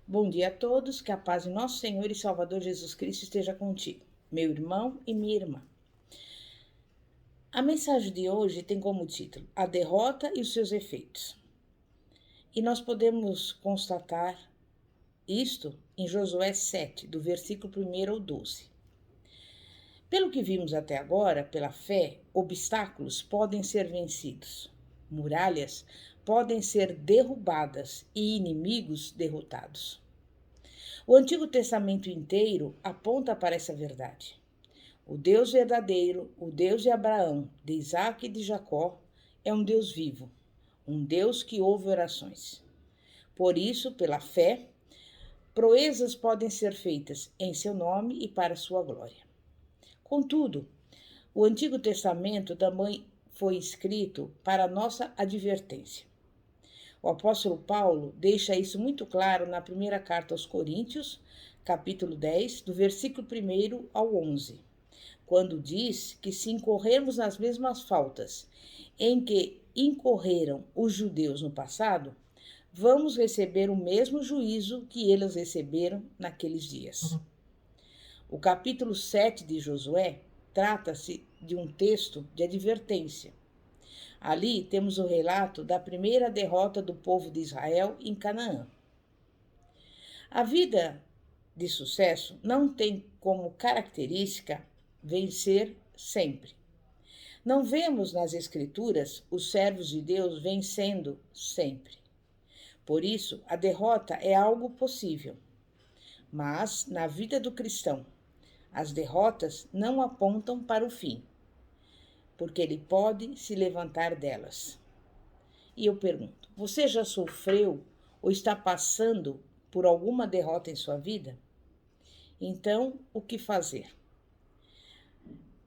Bom dia a todos, que a paz de nosso Senhor e Salvador Jesus Cristo esteja contigo, meu irmão e minha irmã. A mensagem de hoje tem como título A Derrota e os seus efeitos. E nós podemos constatar isto em Josué 7, do versículo 1 ao 12. Pelo que vimos até agora, pela fé, obstáculos podem ser vencidos, muralhas podem ser derrubadas e inimigos derrotados. O Antigo Testamento inteiro aponta para essa verdade. O Deus verdadeiro, o Deus de Abraão, de Isaac e de Jacó, é um Deus vivo, um Deus que ouve orações. Por isso, pela fé, proezas podem ser feitas em seu nome e para sua glória. Contudo, o Antigo Testamento também foi escrito para nossa advertência. O apóstolo Paulo deixa isso muito claro na primeira carta aos Coríntios, capítulo 10, do versículo 1 ao 11, quando diz que se incorrermos nas mesmas faltas em que incorreram os judeus no passado, vamos receber o mesmo juízo que eles receberam naqueles dias. O capítulo 7 de Josué trata-se de um texto de advertência. Ali temos o relato da primeira derrota do povo de Israel em Canaã. A vida de sucesso não tem como característica vencer sempre. Não vemos nas Escrituras os servos de Deus vencendo sempre. Por isso, a derrota é algo possível. Mas, na vida do cristão, as derrotas não apontam para o fim, porque ele pode se levantar delas. E eu pergunto, você já sofreu ou está passando por alguma derrota em sua vida? Então, o que fazer?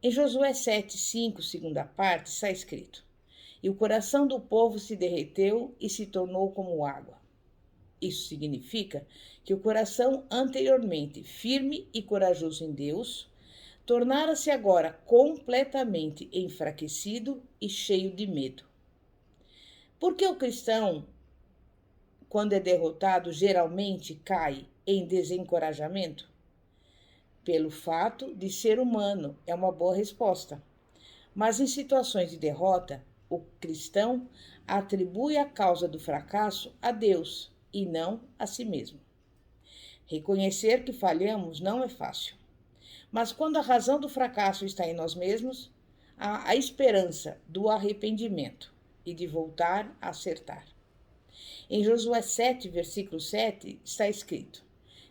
Em Josué 7:5, segunda parte, está escrito: E o coração do povo se derreteu e se tornou como água. Isso significa que o coração anteriormente firme e corajoso em Deus tornara-se agora completamente enfraquecido e cheio de medo. Por que o cristão, quando é derrotado, geralmente cai em desencorajamento? Pelo fato de ser humano, é uma boa resposta. Mas em situações de derrota, o cristão atribui a causa do fracasso a Deus e não a si mesmo. Reconhecer que falhamos não é fácil. Mas quando a razão do fracasso está em nós mesmos, há a esperança do arrependimento e de voltar a acertar. Em Josué 7, versículo 7, está escrito: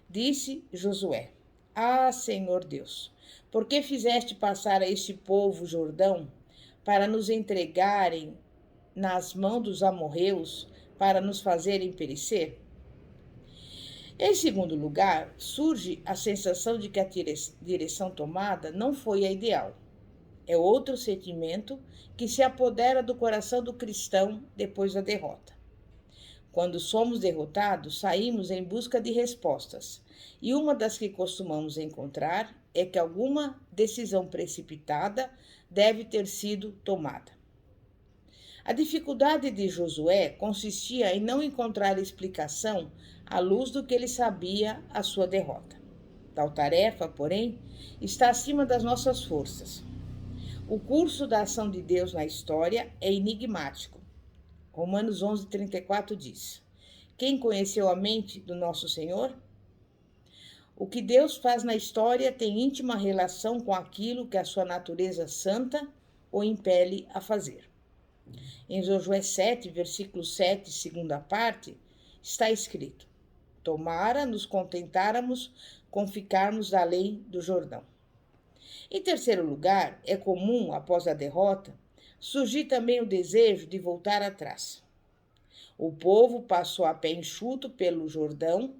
Disse Josué: Ah, Senhor Deus, por que fizeste passar a este povo o Jordão para nos entregarem nas mãos dos amorreus para nos fazerem perecer? Em segundo lugar, surge a sensação de que a direção tomada não foi a ideal. É outro sentimento que se apodera do coração do cristão depois da derrota. Quando somos derrotados, saímos em busca de respostas, e uma das que costumamos encontrar é que alguma decisão precipitada deve ter sido tomada. A dificuldade de Josué consistia em não encontrar explicação à luz do que ele sabia a sua derrota. Tal tarefa, porém, está acima das nossas forças. O curso da ação de Deus na história é enigmático. Romanos 11:34 diz: Quem conheceu a mente do nosso Senhor? O que Deus faz na história tem íntima relação com aquilo que a sua natureza santa o impele a fazer. Em Josué 7, versículo 7, segunda parte, está escrito: Tomara nos contentáramos com ficarmos além do Jordão. Em terceiro lugar, é comum, após a derrota, surgir também o desejo de voltar atrás. O povo passou a pé enxuto pelo Jordão,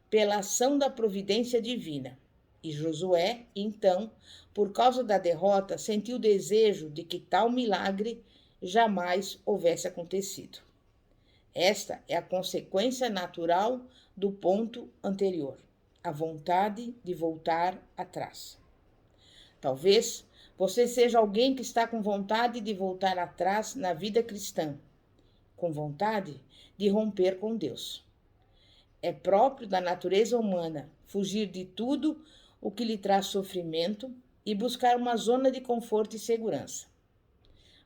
pela ação da providência divina. E Josué, então, por causa da derrota, sentiu o desejo de que tal milagre jamais houvesse acontecido. Esta é a consequência natural do ponto anterior, a vontade de voltar atrás. Talvez você seja alguém que está com vontade de voltar atrás na vida cristã, com vontade de romper com Deus. É próprio da natureza humana fugir de tudo o que lhe traz sofrimento e buscar uma zona de conforto e segurança.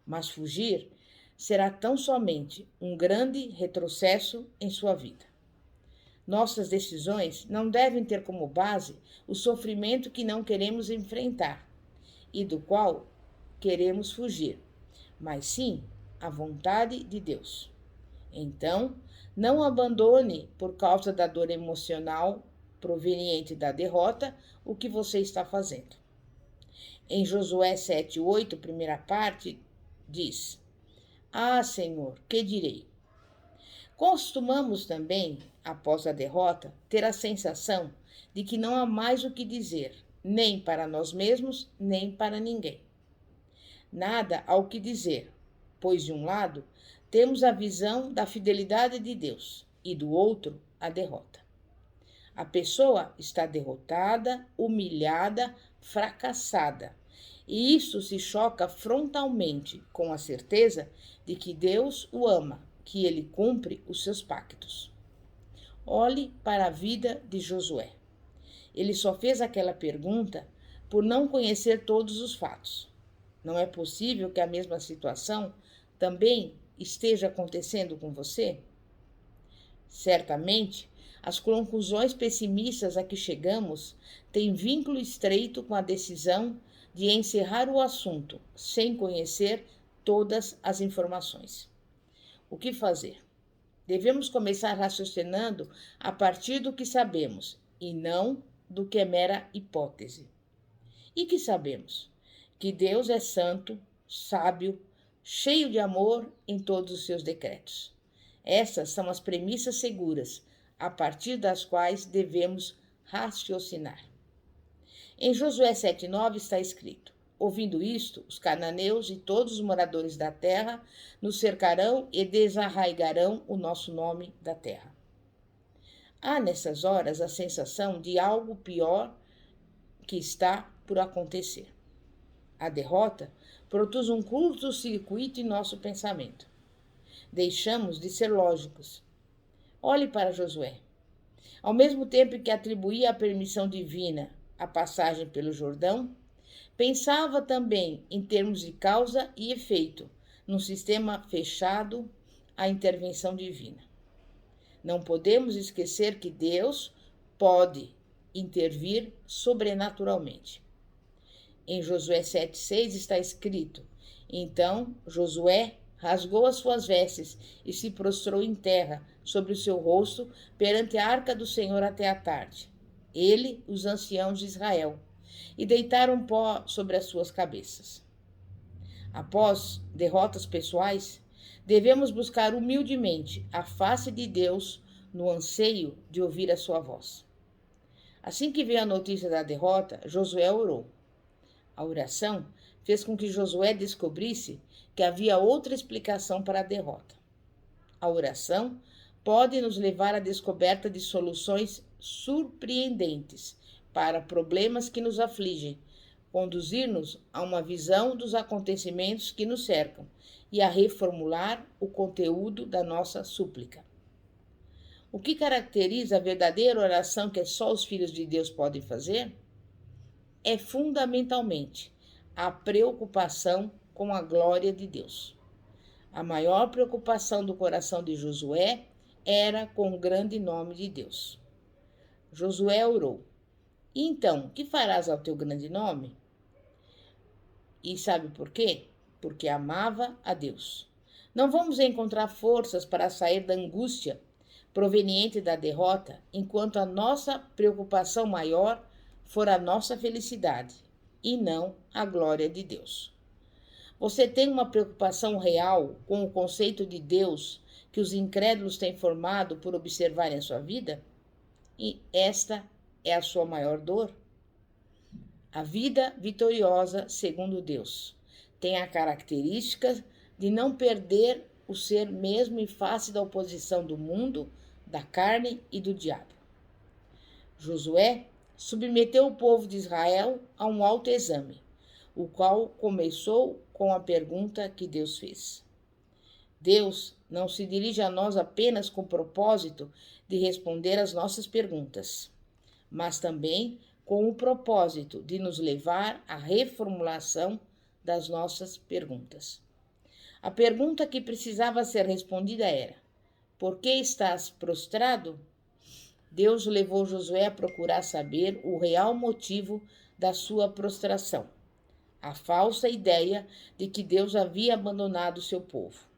Mas fugir será tão somente um grande retrocesso em sua vida. Nossas decisões não devem ter como base o sofrimento que não queremos enfrentar e do qual queremos fugir, mas sim a vontade de Deus. Então, não abandone por causa da dor emocional proveniente da derrota o que você está fazendo. Em Josué 7:8, primeira parte, diz: Ah, Senhor, que direi? Costumamos também, após a derrota, ter a sensação de que não há mais o que dizer, nem para nós mesmos, nem para ninguém. Nada há o que dizer, pois de um lado temos a visão da fidelidade de Deus e do outro a derrota. A pessoa está derrotada, humilhada, fracassada. E isso se choca frontalmente com a certeza de que Deus o ama, que ele cumpre os seus pactos. Olhe para a vida de Josué. Ele só fez aquela pergunta por não conhecer todos os fatos. Não é possível que a mesma situação também esteja acontecendo com você? Certamente, as conclusões pessimistas a que chegamos têm vínculo estreito com a decisão de encerrar o assunto sem conhecer todas as informações. O que fazer? Devemos começar raciocinando a partir do que sabemos e não do que é mera hipótese. E que sabemos? Que Deus é santo, sábio, cheio de amor em todos os seus decretos. Essas são as premissas seguras, a partir das quais devemos raciocinar. Em Josué 7:9 está escrito: Ouvindo isto, os cananeus e todos os moradores da terra nos cercarão e desarraigarão o nosso nome da terra. Há nessas horas a sensação de algo pior que está por acontecer. A derrota produz um curto-circuito em nosso pensamento. Deixamos de ser lógicos. Olhe para Josué. Ao mesmo tempo que atribuía a permissão divina à passagem pelo Jordão, pensava também em termos de causa e efeito, num sistema fechado à intervenção divina. Não podemos esquecer que Deus pode intervir sobrenaturalmente. Em Josué 7:6 está escrito: Então Josué rasgou as suas vestes e se prostrou em terra sobre o seu rosto perante a arca do Senhor até a tarde. Ele, os anciãos de Israel, e deitaram pó sobre as suas cabeças. Após derrotas pessoais, devemos buscar humildemente a face de Deus no anseio de ouvir a sua voz. Assim que veio a notícia da derrota, Josué orou. A oração fez com que Josué descobrisse que havia outra explicação para a derrota. A oração pode nos levar à descoberta de soluções surpreendentes para problemas que nos afligem, conduzir-nos a uma visão dos acontecimentos que nos cercam e a reformular o conteúdo da nossa súplica. O que caracteriza a verdadeira oração que só os filhos de Deus podem fazer? É fundamentalmente a preocupação com a glória de Deus. A maior preocupação do coração de Josué era com o grande nome de Deus. Josué orou: Então, que farás ao teu grande nome? E sabe por quê? Porque amava a Deus. Não vamos encontrar forças para sair da angústia proveniente da derrota enquanto a nossa preocupação maior for a nossa felicidade e não a glória de Deus. Você tem uma preocupação real com o conceito de Deus que os incrédulos têm formado por observarem a sua vida? E esta é a sua maior dor? A vida vitoriosa, segundo Deus, tem a característica de não perder o ser mesmo em face da oposição do mundo, da carne e do diabo. Josué submeteu o povo de Israel a um autoexame, o qual começou com a pergunta que Deus fez. Deus não se dirige a nós apenas com o propósito de responder às nossas perguntas, mas também com o propósito de nos levar à reformulação das nossas perguntas. A pergunta que precisava ser respondida era: por que estás prostrado? Deus levou Josué a procurar saber o real motivo da sua prostração, a falsa ideia de que Deus havia abandonado o seu povo.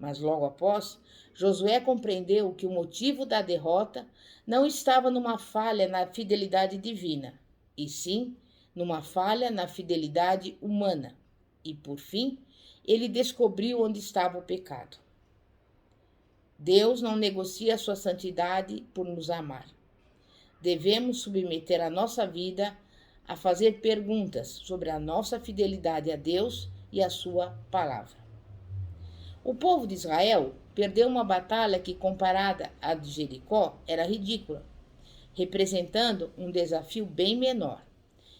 Mas logo após, Josué compreendeu que o motivo da derrota não estava numa falha na fidelidade divina, e sim numa falha na fidelidade humana. E, por fim, ele descobriu onde estava o pecado. Deus não negocia a sua santidade por nos amar. Devemos submeter a nossa vida a fazer perguntas sobre a nossa fidelidade a Deus e a sua palavra. O povo de Israel perdeu uma batalha que, comparada à de Jericó, era ridícula, representando um desafio bem menor,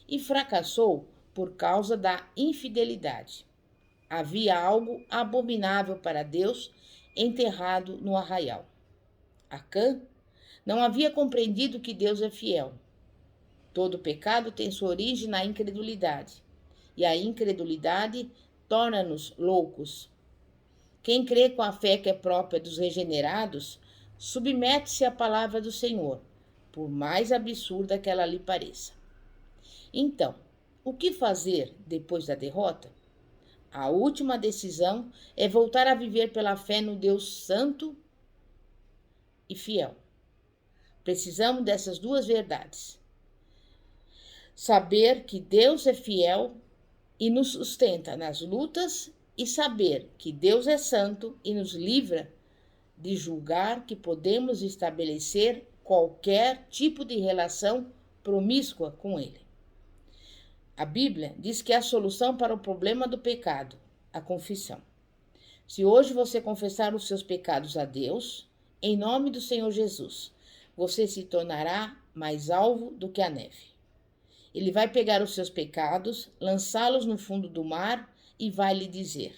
e fracassou por causa da infidelidade. Havia algo abominável para Deus enterrado no arraial. Acã não havia compreendido que Deus é fiel. Todo pecado tem sua origem na incredulidade, e a incredulidade torna-nos loucos. Quem crê com a fé que é própria dos regenerados, submete-se à palavra do Senhor, por mais absurda que ela lhe pareça. Então, o que fazer depois da derrota? A última decisão é voltar a viver pela fé no Deus Santo e fiel. Precisamos dessas duas verdades. Saber que Deus é fiel e nos sustenta nas lutas, e saber que Deus é santo e nos livra de julgar que podemos estabelecer qualquer tipo de relação promíscua com Ele. A Bíblia diz que é a solução para o problema do pecado, a confissão. Se hoje você confessar os seus pecados a Deus, em nome do Senhor Jesus, você se tornará mais alvo do que a neve. Ele vai pegar os seus pecados, lançá-los no fundo do mar e vai lhe dizer: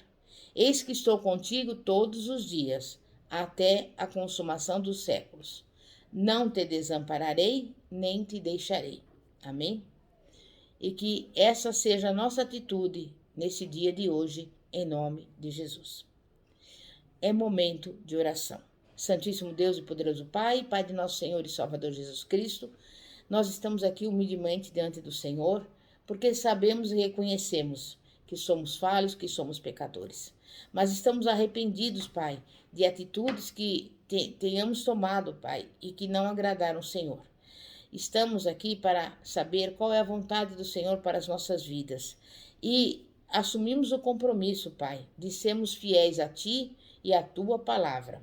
eis que estou contigo todos os dias, até a consumação dos séculos. Não te desampararei, nem te deixarei. Amém? E que essa seja a nossa atitude nesse dia de hoje, em nome de Jesus. É momento de oração. Santíssimo Deus e poderoso Pai, Pai de nosso Senhor e Salvador Jesus Cristo, nós estamos aqui humildemente diante do Senhor, porque sabemos e reconhecemos que somos falhos, que somos pecadores. Mas estamos arrependidos, Pai, de atitudes que tenhamos tomado, Pai, e que não agradaram o Senhor. Estamos aqui para saber qual é a vontade do Senhor para as nossas vidas. E assumimos o compromisso, Pai, de sermos fiéis a Ti e à Tua palavra.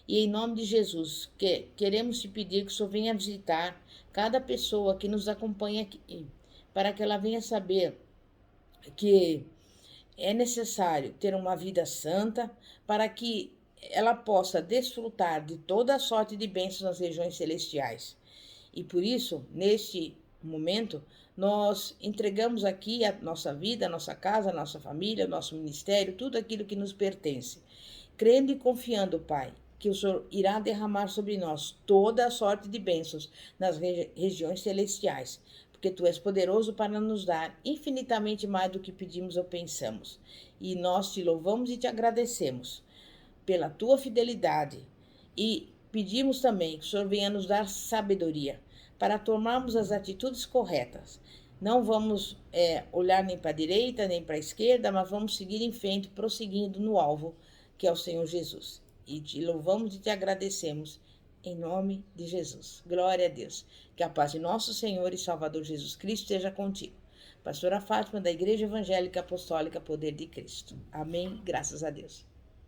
E em nome de Jesus, queremos te pedir que o Senhor venha visitar cada pessoa que nos acompanha aqui, para que ela venha saber que é necessário ter uma vida santa, para que ela possa desfrutar de toda a sorte de bênçãos nas regiões celestiais. E por isso, neste momento, nós entregamos aqui a nossa vida, a nossa casa, a nossa família, o nosso ministério, tudo aquilo que nos pertence, crendo e confiando, Pai, que o Senhor irá derramar sobre nós toda a sorte de bênçãos nas regiões celestiais, porque Tu és poderoso para nos dar infinitamente mais do que pedimos ou pensamos. E nós Te louvamos e Te agradecemos pela Tua fidelidade e pedimos também que o Senhor venha nos dar sabedoria para tomarmos as atitudes corretas. Não vamos olhar nem para a direita nem para a esquerda, mas vamos seguir em frente, prosseguindo no alvo, que é o Senhor Jesus. E Te louvamos e Te agradecemos, em nome de Jesus. Glória a Deus. Que a paz de nosso Senhor e Salvador Jesus Cristo esteja contigo. Pastora Fátima, da Igreja Evangélica Apostólica Poder de Cristo. Amém. Graças a Deus.